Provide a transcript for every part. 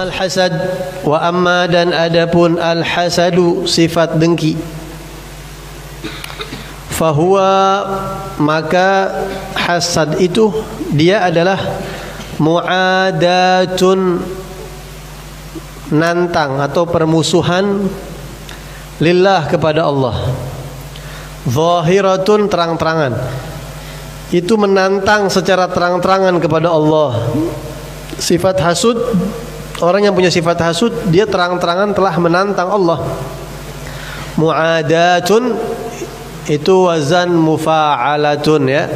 ammal hasad, wa amma dan adapun al hasadu sifat dengki, fahuwa maka hasad itu dia adalah muadatun nantang atau permusuhan lillah kepada Allah, zahiratun terang-terangan, itu menantang secara terang-terangan kepada Allah. Sifat hasud, orang yang punya sifat hasud dia terang-terangan telah menantang Allah. Muadatun itu wazan mufa'alatun ya.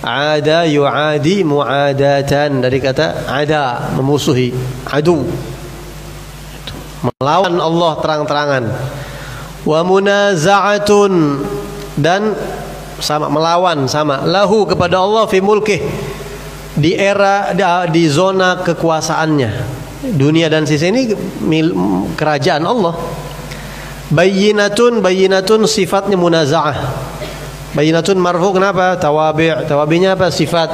Ada yu'adi mu'adatan, dari kata ada, memusuhi, adu, melawan Allah terang-terangan. Wa munaza'atun, dan sama, melawan sama, lahu kepada Allah fi mulkih, di era di zona kekuasaannya. Dunia dan sisi ini kerajaan Allah. Bayyinatun, bayyinatun sifatnya munaza'ah. Bayyinatun marfu, kenapa? Tawabi', tawabi'nya apa? Sifat.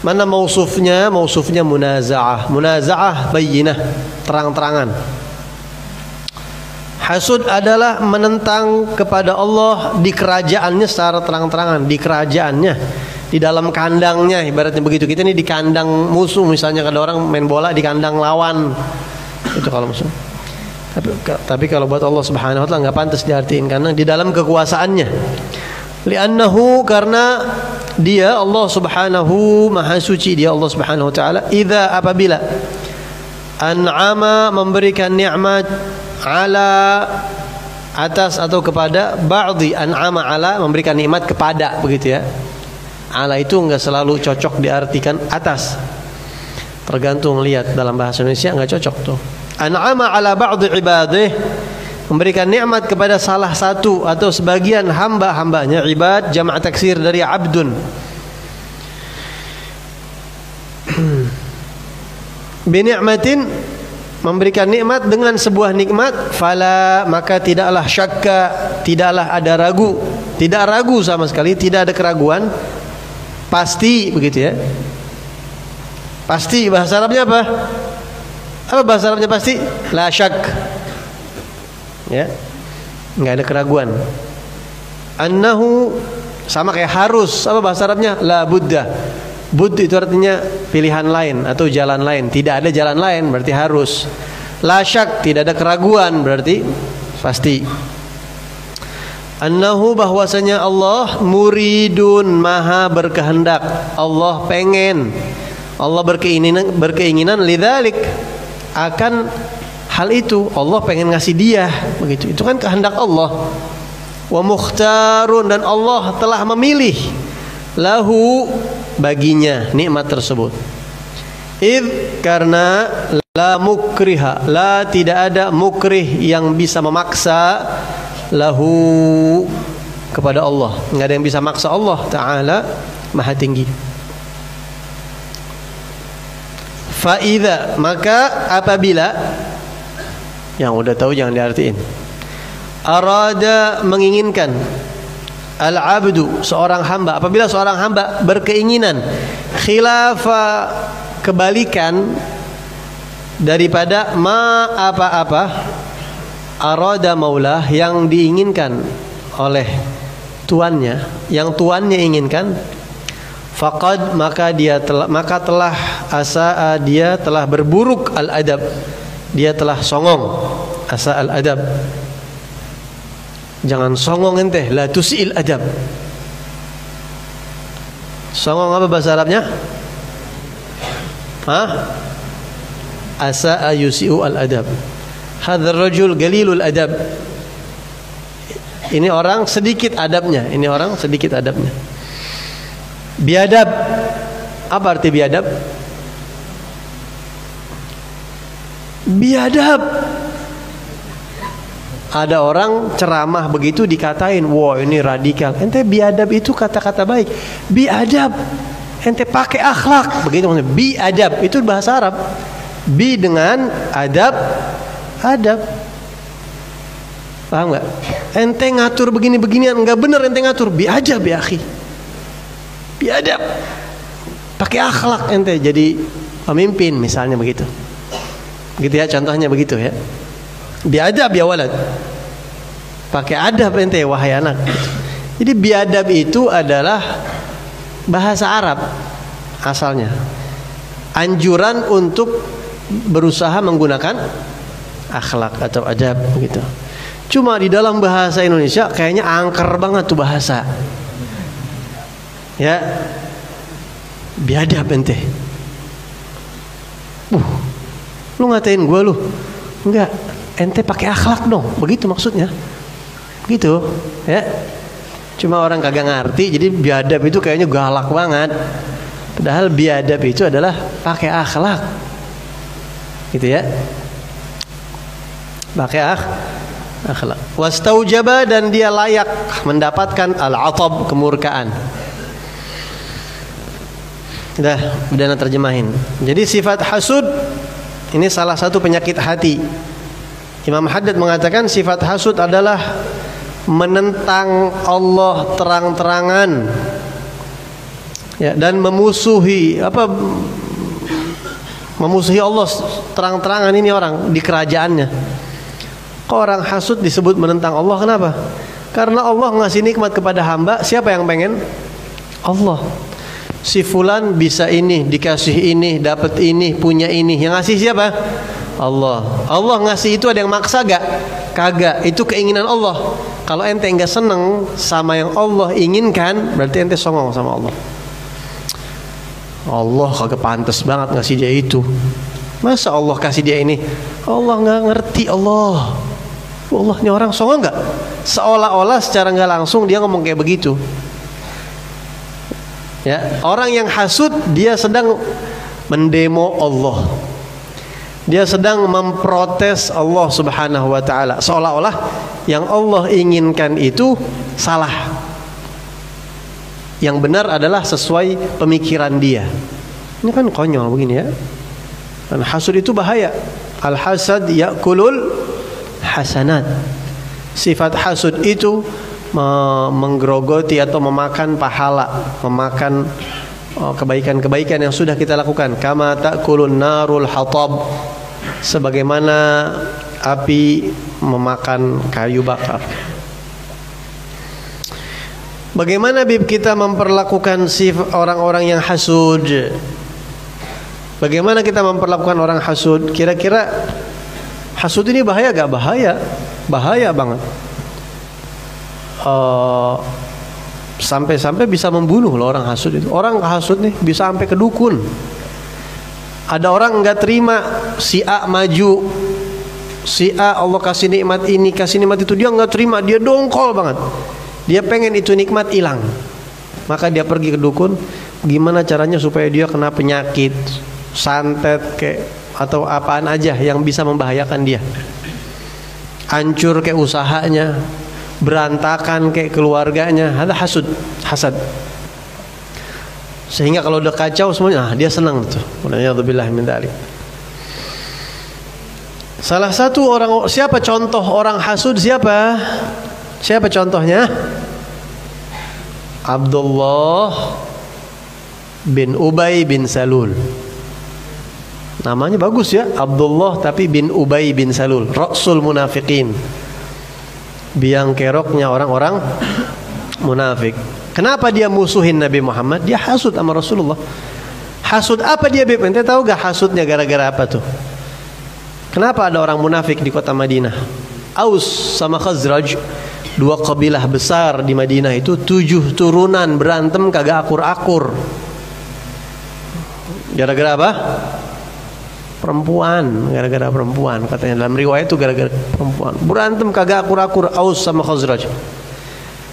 Mana mausufnya? Mausufnya munaza'ah. Munaza'ah bayyinah, terang-terangan. Hasud adalah menentang kepada Allah di kerajaannya secara terang-terangan, di kerajaannya, di dalam kandangnya, ibaratnya begitu. Kita ini di kandang musuh, misalnya kalau orang main bola di kandang lawan, itu kalau musuh. Tapi kalau buat Allah Subhanahu wa taala nggak pantas diartiin, karena di dalam kekuasaannya. Li'annahu, karena dia Allah Subhanahu maha suci, dia Allah Subhanahu wa taala, idza apabila an'ama memberikan nikmat ala atas atau kepada, ba'dhi an'ama ala memberikan nikmat kepada, begitu ya. Ala itu enggak selalu cocok diartikan atas, tergantung lihat dalam bahasa Indonesia enggak cocok tuh. An'ama ala ba'dhi ibadih, memberikan nikmat kepada salah satu atau sebagian hamba-hambanya. Ibad jamak taksir dari abdun. Bini'matin, memberikan nikmat dengan sebuah nikmat, fala maka tidaklah syakka, tidaklah ada ragu, tidak ragu sama sekali, tidak ada keraguan, pasti, begitu ya. Pasti bahasa Arabnya apa? Apa bahasa Arabnya pasti? La syak, ya, nggak ada keraguan. Annahu sama kayak harus, apa bahasa Arabnya? La budda. Bud itu artinya pilihan lain atau jalan lain. Tidak ada jalan lain berarti harus. La syak, tidak ada keraguan berarti pasti. Annahu, bahwasanya Allah muridun, maha berkehendak. Allah pengen, Allah berkeinginan lidzalik, akan hal itu. Allah pengen ngasih dia, begitu. Itu kan kehendak Allah. Wa mukhtarun, dan Allah telah memilih, lahu baginya nikmat tersebut. Id, karena la mukriha, la tidak ada mukrih yang bisa memaksa, lahu kepada Allah. Enggak ada yang bisa maksa Allah Ta'ala maha tinggi. Fa'idha, maka apabila, yang udah tahu jangan diartiin, arada menginginkan, al-abdu seorang hamba, apabila seorang hamba berkeinginan khilafa kebalikan daripada ma apa-apa arada maulah yang diinginkan oleh tuannya, yang tuannya inginkan, faqad maka telah asa dia telah berburuk al-adab, dia telah songong, asa al-adab. Jangan songong ente, la tusil adab. Songong apa bahasa Arabnya? Asa'a yusi'u al-adab. Hadzal rajul galilul adab. Ini orang sedikit adabnya, ini orang sedikit adabnya. Biadab. Apa arti biadab? Biadab. Ada orang ceramah begitu dikatain, wah ini radikal. Ente biadab itu kata-kata baik. Biadab, ente pakai akhlak, begitu maksudnya. Biadab itu bahasa Arab. Bi dengan adab, adab. Paham nggak? Ente ngatur begini-beginian nggak bener, ente ngatur. Biadab ya akhi. Biadab. Pakai akhlak ente jadi pemimpin misalnya begitu. Gitu ya, contohnya begitu ya. Biadab ya walad. Pakai adab ente wahai anak. Jadi biadab itu adalah bahasa Arab asalnya. Anjuran untuk berusaha menggunakan akhlak atau adab gitu. Cuma di dalam bahasa Indonesia kayaknya angker banget tuh bahasa. Ya. Biadab ente. Lu ngatain gue lu. Enggak, ente pakai akhlak dong. Begitu maksudnya. Gitu, ya. Cuma orang kagak ngerti, jadi biadab itu kayaknya galak banget. Padahal biadab itu adalah pakai akhlak. Gitu ya. Pakai akhlak. Wastaujaba, dan dia layak mendapatkan al-atab, kemurkaan. Udah terjemahin. Jadi sifat hasud ini salah satu penyakit hati. Imam Haddad mengatakan sifat hasud adalah menentang Allah terang-terangan, ya, dan memusuhi Allah terang-terangan. Ini orang di kerajaannya. Kok orang hasud disebut menentang Allah? Kenapa? Karena Allah ngasih nikmat kepada hamba. Siapa yang pengen? Allah. Si fulan bisa ini, dikasih ini, dapat ini, punya ini. Yang ngasih siapa? Allah. Allah ngasih itu ada yang maksa gak? Kagak. Itu keinginan Allah. Kalau ente enggak seneng sama yang Allah inginkan, berarti ente songong sama Allah. Allah kagak pantas banget ngasih dia itu. Masa Allah kasih dia ini? Allah nggak ngerti Allah. Allah ini orang songong nggak? Seolah-olah secara nggak langsung dia ngomong kayak begitu. Ya, orang yang hasud dia sedang mendemo Allah. Dia sedang memprotes Allah Subhanahu wa taala, seolah-olah yang Allah inginkan itu salah. Yang benar adalah sesuai pemikiran dia. Ini kan konyol begini ya. Dan hasud itu bahaya. Al-hasad ya'kulul hasanat. Sifat hasud itu menggerogoti atau memakan pahala, memakan kebaikan-kebaikan yang sudah kita lakukan. Kama ta'kulun narul hatab, sebagaimana api memakan kayu bakar. Bagaimana kita memperlakukan orang-orang yang hasud? Bagaimana kita memperlakukan orang hasud? Kira-kira hasud ini bahaya gak? Bahaya. Bahaya banget. Sampai-sampai bisa membunuh loh orang hasud itu. Orang hasud nih bisa sampai ke dukun. Ada orang nggak terima si A maju, si A Allah kasih nikmat ini, kasih nikmat itu, dia nggak terima, dia dongkol banget. Dia pengen itu nikmat hilang. Maka dia pergi ke dukun. Gimana caranya supaya dia kena penyakit, santet kayak atau apaan aja yang bisa membahayakan dia. Hancur kayak usahanya, berantakan kayak keluarganya. Ada hasad. Sehingga kalau udah kacau semuanya, dia senang tuh. Waliyadzubillah min dzalik. Salah satu orang, siapa contoh orang hasud? Siapa contohnya? Abdullah bin Ubay bin Salul. Namanya bagus ya, Abdullah tapi bin Ubay bin Salul, Rasul munafiqin. Biang keroknya orang-orang munafik. Kenapa dia musuhin Nabi Muhammad? Dia hasud sama Rasulullah. Hasud apa dia, Beb? Ente tahu gak hasudnya gara-gara apa tuh? Kenapa ada orang munafik di kota Madinah? Aus sama Khazraj, dua kabilah besar di Madinah itu, 7 turunan berantem kagak akur-akur. Gara-gara apa? Perempuan, gara-gara perempuan. Katanya dalam riwayat itu gara-gara perempuan. Berantem kagak akur-akur Aus sama Khazraj.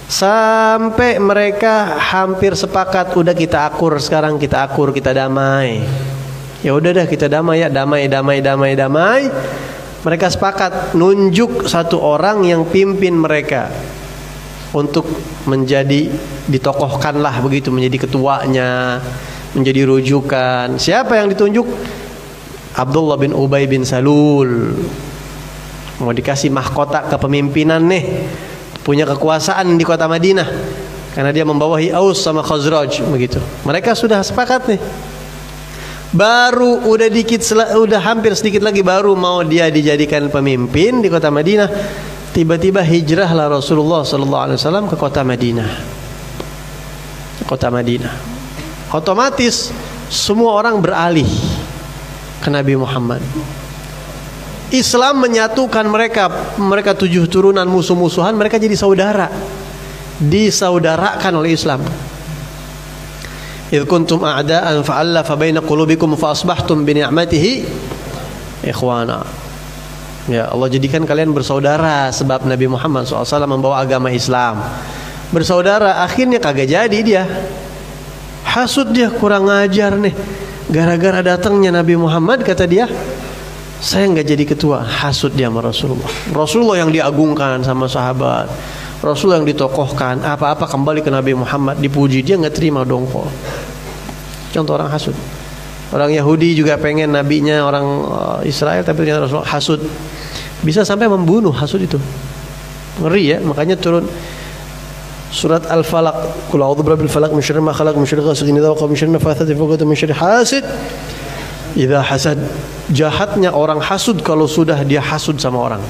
Sampai mereka hampir sepakat, udah kita akur sekarang, kita akur, kita damai. Ya udah dah kita damai ya, damai. Mereka sepakat nunjuk satu orang yang pimpin mereka untuk menjadi ditokohkanlah begitu, menjadi ketuanya, menjadi rujukan. Siapa yang ditunjuk? Abdullah bin Ubay bin Salul. Mau dikasih mahkota kepemimpinan nih, punya kekuasaan di kota Madinah karena dia membawahi Aus sama Khazraj begitu. Mereka sudah sepakat nih. Baru udah hampir sedikit lagi baru mau dia dijadikan pemimpin di kota Madinah. Tiba-tiba hijrahlah Rasulullah sallallahu alaihi wasallam ke kota Madinah. Kota Madinah. Otomatis semua orang beralih ke Nabi Muhammad. Islam menyatukan mereka 7 turunan musuh-musuhan, mereka jadi saudara. Disaudarakan oleh Islam. Idh kuntum a'da'an fa'allafa baina qulubikum fa asbahtum bi ni'matihi ikhwana. Ya, Allah jadikan kalian bersaudara sebab Nabi Muhammad SAW membawa agama Islam. Bersaudara, akhirnya kagak jadi dia. Hasud dia, kurang ajar nih. Gara-gara datangnya Nabi Muhammad, kata dia, saya nggak jadi ketua. Hasud dia sama Rasulullah. Rasulullah yang diagungkan sama sahabat, Rasul yang ditokohkan, apa-apa kembali ke Nabi Muhammad, dipuji, dia nggak terima dongkol. Contoh orang hasud. Orang Yahudi juga pengen nabinya orang Israel, tapi ternyata Rasul hasud. Bisa sampai membunuh hasud itu. Ngeri ya, makanya turun surat Al-Falaq. Qul a'udzu birabbil falaq min syarri ma khalaq min syarri ghasiqin idza waqa min syarri nafatsati fil 'uqad min syarri hasid idza hasad. Jahatnya orang hasud kalau sudah dia hasud sama orang.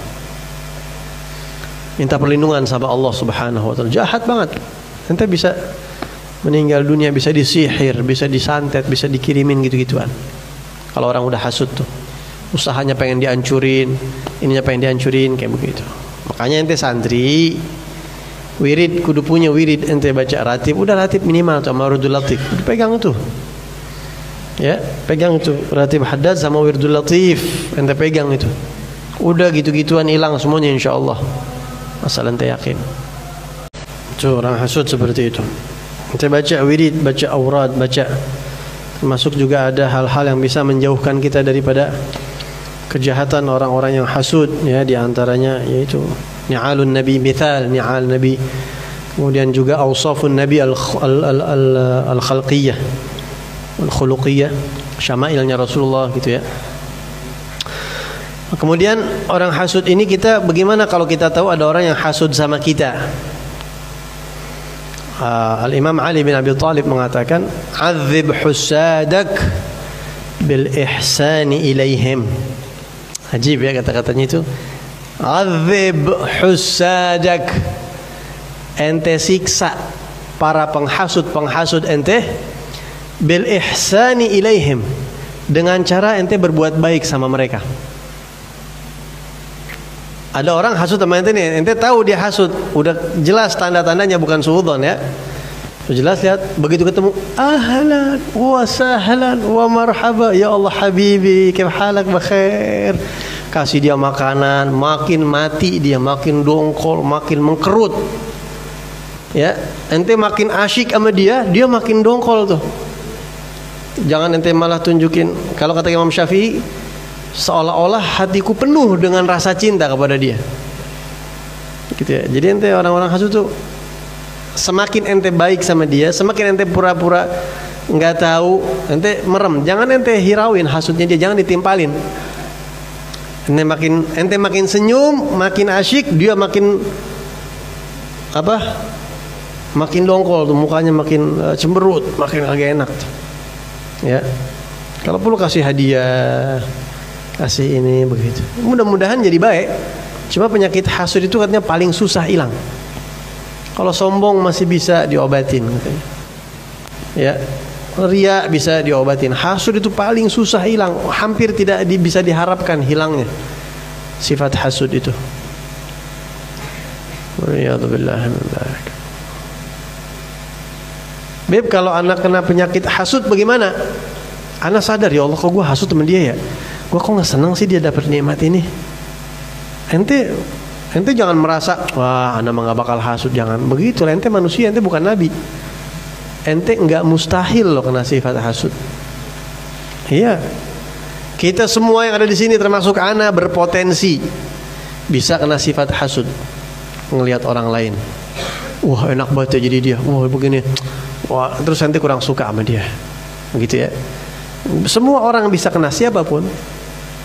Minta perlindungan sama Allah Subhanahu wa taala. Jahat banget. Nanti bisa meninggal dunia, bisa disihir, bisa disantet, bisa dikirimin gitu-gituan. Kalau orang udah hasud tuh, usahanya pengen dihancurin, ininya pengen dihancurin kayak begitu. Makanya ente santri, wirid kudu punya wirid, ente baca ratib, udah ratib minimal tuh sama wirdul latif. Pegang tuh. Ya, pegang tuh ratib haddad sama wirdul latif, ente pegang itu. Udah gitu-gituan hilang semuanya insyaallah. Asal ente yakin. Tuh orang hasud seperti itu. Ente baca wirid, baca aurat, baca. Termasuk juga ada hal-hal yang bisa menjauhkan kita daripada kejahatan orang-orang yang hasud, ya, di antaranya yaitu ni'alun nabi, mithal ni'al nabi. Kemudian juga awsafun nabi al-khalqiyah, al-khuluqiyah, syama'ilnya Rasulullah gitu ya. Kemudian orang hasud ini, kita bagaimana kalau kita tahu ada orang yang hasud sama kita? Al-Imam Ali bin Abi Thalib mengatakan, "Adzib husadak bil ihsani ilaihim." Ajib ya kata-katanya itu. Adzib husadak. Ente siksa para penghasut ente bil ihsani ilaihim, dengan cara ente berbuat baik sama mereka. Ada orang hasud sama ente nih, ente tahu dia hasud, udah jelas tanda-tandanya, bukan suudzon ya. Jelas lihat, begitu ketemu, ahlan wa sahlan wa marhaba, ya Allah habibi, kaif halak, bakhair. Kasih dia makanan, makin mati dia, makin dongkol, makin mengkerut. Ya, ente makin asyik sama dia, dia makin dongkol tuh. Jangan ente malah tunjukin, kalau kata Imam Syafi'i, seolah-olah hatiku penuh dengan rasa cinta kepada dia. Gitu ya. Jadi ente orang-orang hasud tuh, semakin ente baik sama dia, semakin ente pura-pura nggak tahu, ente merem. Jangan ente hirauin hasudnya dia, jangan ditimpalin. Ente makin senyum, makin asyik, dia makin apa? Makin dongkol tuh, mukanya makin cemberut, makin agak enak tuh. Ya. Kalau perlu kasih hadiah, kasih ini begitu. Mudah-mudahan jadi baik. Cuma penyakit hasud itu katanya paling susah hilang. Kalau sombong masih bisa diobatin katanya. Ya. Riya bisa diobatin. Hasud itu paling susah hilang. Hampir tidak bisa diharapkan hilangnya sifat hasud itu. Waliyadzubillah min dzalik. Beb, kalau anak kena penyakit hasud bagaimana? Anak sadar, ya Allah, kok gue hasud temen dia ya? Gue kok gak senang sih dia dapat nikmat ini. Ente jangan merasa, wah anak mah gak bakal hasud. Jangan begitu, ente manusia, ente bukan nabi. Ente gak mustahil loh kena sifat hasud. Iya, kita semua yang ada di sini termasuk anak berpotensi bisa kena sifat hasud. Ngelihat orang lain, wah enak banget ya jadi dia, wah begini, wah, terus ente kurang suka sama dia, begitu ya. Semua orang bisa kena, siapapun,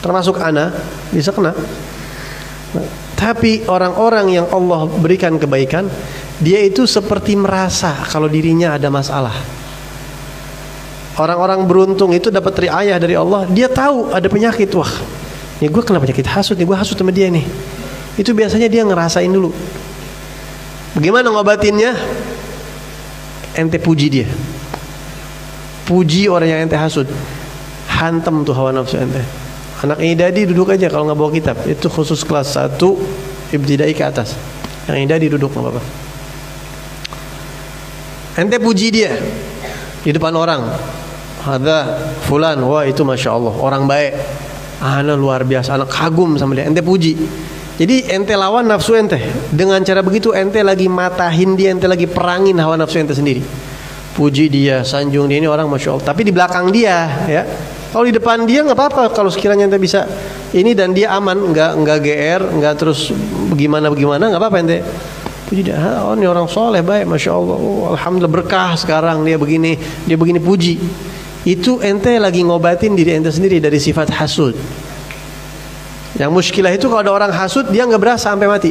termasuk anak bisa kena. Tapi orang-orang yang Allah berikan kebaikan, dia itu seperti merasa kalau dirinya ada masalah. Orang-orang beruntung itu dapat riayah dari Allah. Dia tahu ada penyakit. Wah, ini gue kena penyakit hasud nih, gue hasud sama dia nih. Itu biasanya dia ngerasain dulu. Bagaimana ngobatinnya? Ente puji dia. Puji orang yang ente hasud. Hantem tuh hawa nafsu ente. Anak idadi duduk aja kalau nggak bawa kitab. Itu khusus kelas 1 ibtidai ke atas. Yang idadi duduk nggak apa-apa. Ente puji dia di depan orang. Hadza fulan, wah itu masya Allah orang baik. Anak luar biasa, anak kagum sama dia. Ente puji. Jadi ente lawan nafsu ente. Dengan cara begitu ente lagi matahin dia, ente lagi perangin hawa nafsu ente sendiri. Puji dia, sanjung dia, ini orang masya Allah. Tapi di belakang dia, ya. Kalau di depan dia nggak apa-apa. Kalau sekiranya ente bisa ini dan dia aman, nggak GR, nggak terus bagaimana nggak apa-apa ente. Puji dia, oh ini orang soleh baik, masya Allah. Oh, alhamdulillah berkah sekarang dia begini puji. Itu ente lagi ngobatin diri ente sendiri dari sifat hasud. Yang muskilah itu kalau ada orang hasud dia nggak berasa sampai mati.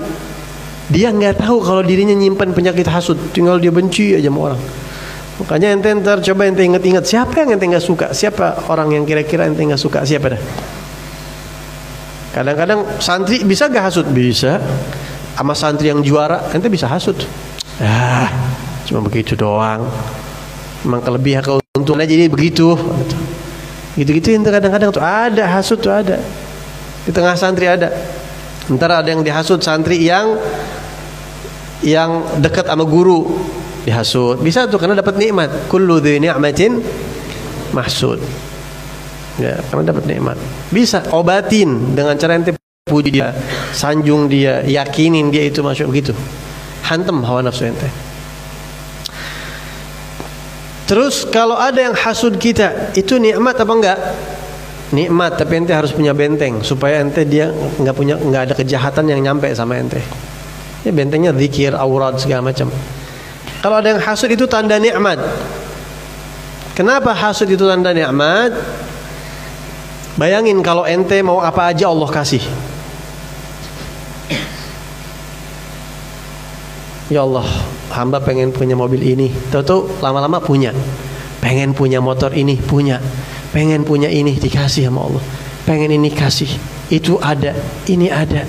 Dia nggak tahu kalau dirinya nyimpan penyakit hasud. Tinggal dia benci aja sama orang. Makanya ente ntar coba ente ingat-ingat siapa yang ente nggak suka, siapa orang yang kira-kira ente nggak suka, siapa dah. Kadang-kadang santri bisa gak hasud? Bisa. Sama santri yang juara ente bisa hasud. Cuma begitu doang. Memang kelebihan keuntungannya jadi begitu. Gitu-gitu ente kadang-kadang tuh ada hasud tuh ada. Di tengah santri ada. Ntar ada yang dihasud santri yang dekat sama guru dihasud. Bisa tuh karena dapat nikmat. Kullu dzi ni'matin mahsud. Ya, karena dapat nikmat. Bisa obatin dengan cara ente puji dia, sanjung dia, yakinin dia itu masuk begitu. Hantem hawa nafsu ente. Terus kalau ada yang hasud kita, itu nikmat apa enggak? Nikmat, tapi ente harus punya benteng supaya ente dia nggak ada kejahatan yang nyampe sama ente. Ya bentengnya zikir, aurat segala macam. Kalau ada yang hasud itu tanda nikmat. Kenapa hasud itu tanda nikmat? Bayangin kalau ente mau apa aja Allah kasih. Ya Allah, hamba pengen punya mobil ini. Tahu-tahu lama-lama punya. Pengen punya motor ini, punya. Pengen punya ini, dikasih sama Allah. Pengen ini kasih. Itu ada, ini ada.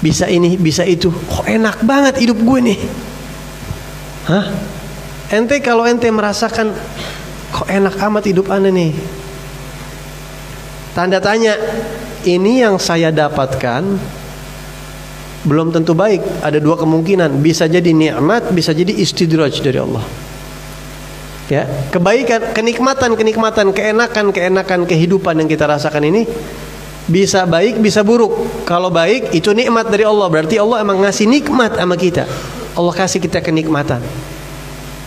Bisa ini, bisa itu. Kok enak banget hidup gue nih. Hah? Ente kalau ente merasakan kok enak amat hidup anda nih. Tanda tanya, ini yang saya dapatkan belum tentu baik. Ada dua kemungkinan, bisa jadi nikmat, bisa jadi istidraj dari Allah. Ya, kebaikan, kenikmatan, keenakan kehidupan yang kita rasakan ini bisa baik, bisa buruk. Kalau baik itu nikmat dari Allah, berarti Allah emang ngasih nikmat sama kita. Allah kasih kita kenikmatan.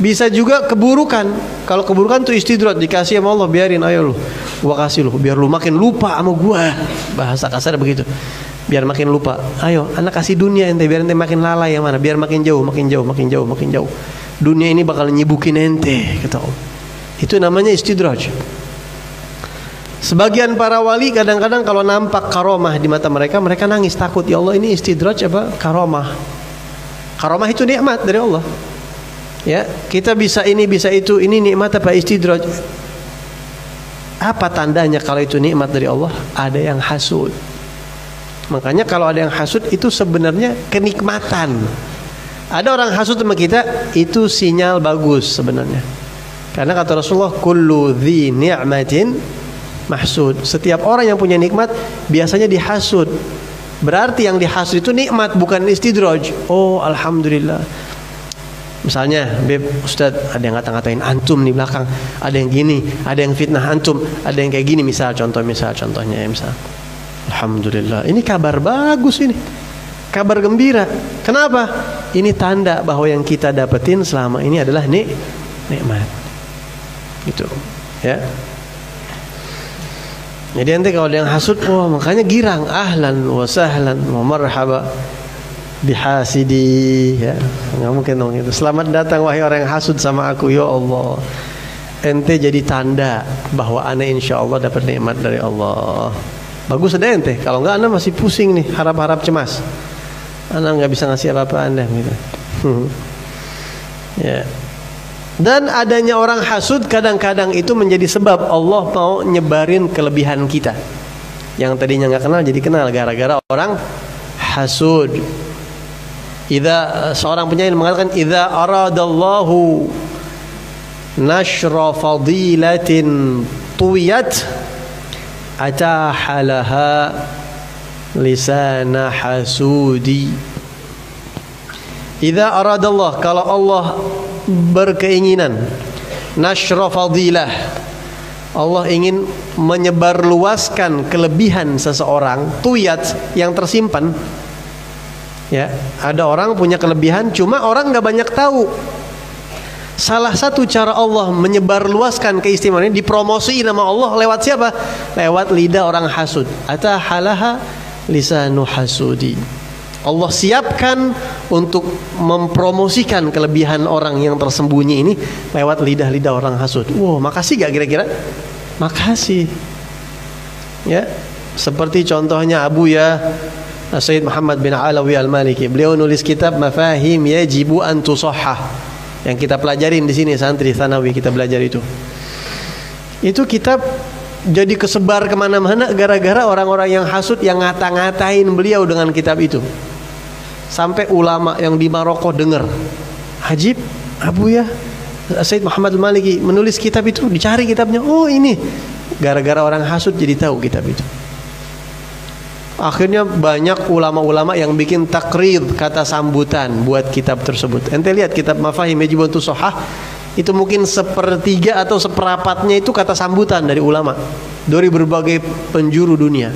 Bisa juga keburukan. Kalau keburukan tuh istidraj, dikasih sama Allah, biarin ayo lu, gua kasih lu, biar lu makin lupa sama gua. Bahasa kasar begitu. Biar makin lupa. Ayo, anak kasih dunia ente, biar ente makin lalai yang mana, biar makin jauh. Dunia ini bakal nyibukin ente, kata Allah. Itu namanya istidraj. Sebagian para wali kadang-kadang kalau nampak karomah di mata mereka, mereka nangis takut. Ya Allah, ini istidraj apa karomah? Karomah itu nikmat dari Allah. Ya, kita bisa ini, bisa itu. Ini nikmat apa istidraj? Apa tandanya kalau itu nikmat dari Allah? Ada yang hasud. Makanya kalau ada yang hasud itu sebenarnya kenikmatan. Ada orang hasud sama kita, itu sinyal bagus sebenarnya. Karena kata Rasulullah, kullu dzi ni'matin mahsud. Setiap orang yang punya nikmat biasanya dihasud. Berarti yang dihasud itu nikmat, bukan istidraj. Oh, alhamdulillah. Misalnya, Beb, Ustaz, ada yang ngata-ngatain antum di belakang, ada yang gini, ada yang fitnah antum, ada yang kayak gini, contohnya. Alhamdulillah, ini kabar bagus ini. Kabar gembira. Kenapa? Ini tanda bahwa yang kita dapetin selama ini adalah nikmat. Gitu. Ya. Jadi nanti kalau ada yang hasud, makanya girang, ahlan wa sahlan wa marhaba bihasidi, ya. Enggak mungkin dong itu. Selamat datang wahai orang yang hasud sama aku, ya Allah. Ente jadi tanda bahwa ana insyaallah dapat nikmat dari Allah. Bagus ada ente. Kalau enggak ana masih pusing nih, harap-harap cemas. Ana nggak bisa ngasih apa-apa anda gitu. Ya. Dan adanya orang hasud kadang-kadang itu menjadi sebab Allah mau nyebarin kelebihan kita. Yang tadinya nggak kenal jadi kenal gara-gara orang hasud. Seorang penyair mengatakan, idza aradallahu nashra fadilatin tuwiyat atahalaha lisana hasudi. Idza aradallah, kalau Allah berkeinginan, nashra fadilah, Allah ingin menyebarluaskan kelebihan seseorang, tuyat, yang tersimpan. Ya, ada orang punya kelebihan cuma orang nggak banyak tahu. Salah satu cara Allah menyebarluaskan keistimewaan ini, dipromosi nama Allah lewat siapa? Lewat lidah orang hasud. Atahalaha lisanu hasudi. Allah siapkan untuk mempromosikan kelebihan orang yang tersembunyi ini lewat lidah-lidah orang hasud. Wow, makasih gak kira-kira? Makasih. Ya, seperti contohnya Abuya Sayyid Muhammad bin Alawi Al-Maliki. Beliau nulis kitab Mafahim Yajibu an Tusahhah, yang kita pelajarin di sini santri Tsanawi kita belajar itu. Itu kitab jadi kesebar kemana-mana gara-gara orang-orang yang hasud yang ngata-ngatain beliau dengan kitab itu. Sampai ulama yang di Maroko dengar, Hajib, Abuya Sayyid Muhammad Al-Maliki menulis kitab itu, dicari kitabnya. Oh ini, gara-gara orang hasud jadi tahu kitab itu. Akhirnya banyak ulama-ulama yang bikin takrid, kata sambutan buat kitab tersebut. Ente lihat kitab Mafahim Yajibu an Tusahhah, itu mungkin sepertiga atau seperapatnya itu kata sambutan dari ulama dari berbagai penjuru dunia.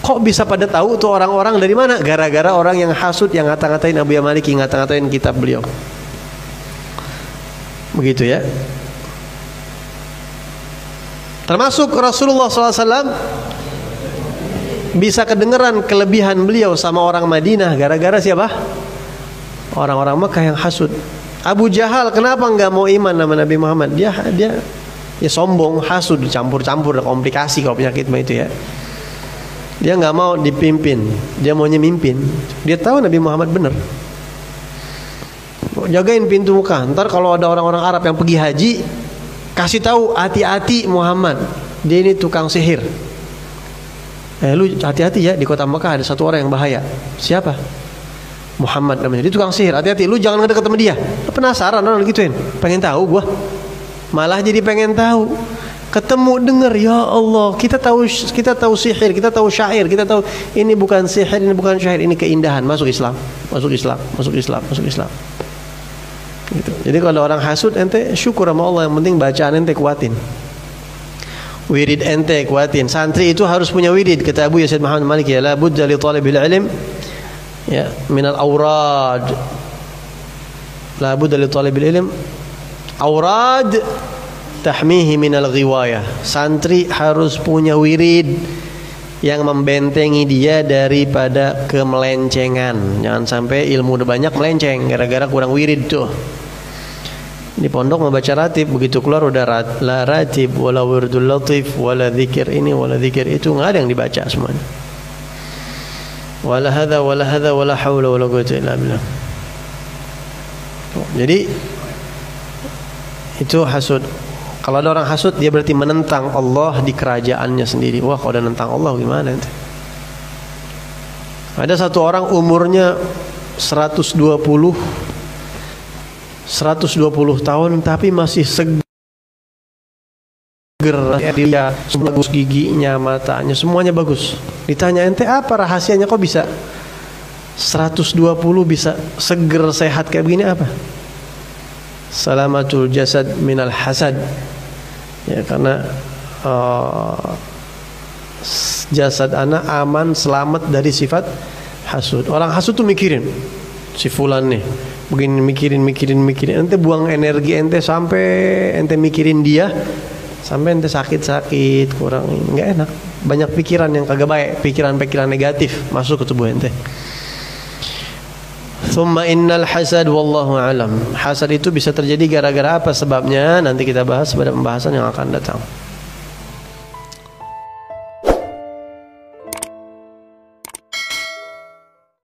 Kok bisa pada tahu tuh orang-orang dari mana? Gara-gara orang yang hasud, yang ngata-ngatain Abuya Maliki, ngata-ngatain kitab beliau. Begitu ya. Termasuk Rasulullah SAW bisa kedengeran kelebihan beliau sama orang Madinah gara-gara siapa? Orang-orang Mekah yang hasud. Abu Jahal kenapa nggak mau iman sama Nabi Muhammad? Dia ya sombong, hasud, campur-campur, komplikasi kalau penyakit mah itu ya. Dia nggak mau dipimpin, dia maunya mimpin. Dia tahu Nabi Muhammad benar. Jagain pintu Mekah. Ntar kalau ada orang-orang Arab yang pergi haji, kasih tahu hati-hati Muhammad, dia ini tukang sihir. Lu hati-hati ya, di kota Mekah ada satu orang yang bahaya. Siapa? Muhammad namanya. Dia tukang sihir. Hati-hati, lu jangan dekat sama dia. Penasaran orang gituin. Pengen tahu gua. Malah jadi pengen tahu. Ketemu denger, ya Allah, kita tahu sihir, kita tahu syair, kita tahu ini bukan sihir, ini bukan syair, ini keindahan. Masuk Islam, masuk Islam, masuk Islam, masuk Islam. Gitu. Jadi kalau orang hasud, ente syukur sama Allah, yang penting bacaan ente kuatin. Wirid ente kuatin. Santri itu harus punya wirid. Kata Abu Yazid Muhammad Maliki, la budda li talibil ilm ya minal awrad. La budda li talibil ilm awrad tahmihi minal ghiwayah. Santri harus punya wirid yang membentengi dia daripada kemelencengan. Jangan sampai ilmu udah banyak melenceng gara-gara kurang wirid tuh. Di pondok membaca ratib, begitu keluar udah la ratib wala wirdul latif wala dzikir ini wala dzikir itu, nggak ada yang dibaca semuanya. Wala hadza wala haula wala quwwata illa billah. Jadi itu hasud. Kalau ada orang hasud, dia berarti menentang Allah di kerajaannya sendiri. Wah, kalau udah nentang Allah gimana nanti? Ada satu orang umurnya 120 tahun tapi masih seger. Dia bagus, giginya, matanya, semuanya bagus. Ditanya, ente apa rahasianya kok bisa 120 bisa seger sehat kayak begini? Apa? Salamatul jasad minal hasad. Ya, karena jasad anak aman, selamat dari sifat hasud. Orang hasud tuh mikirin si fulan nih begini, mikirin. Ente buang energi ente sampai ente mikirin dia, sampai ente sakit kurang, nggak enak. Banyak pikiran yang kagak baik, pikiran-pikiran negatif masuk ke tubuh ente. Thumma innal hasad wallahu alam. Hasad itu bisa terjadi gara-gara apa sebabnya? Nanti kita bahas pada pembahasan yang akan datang.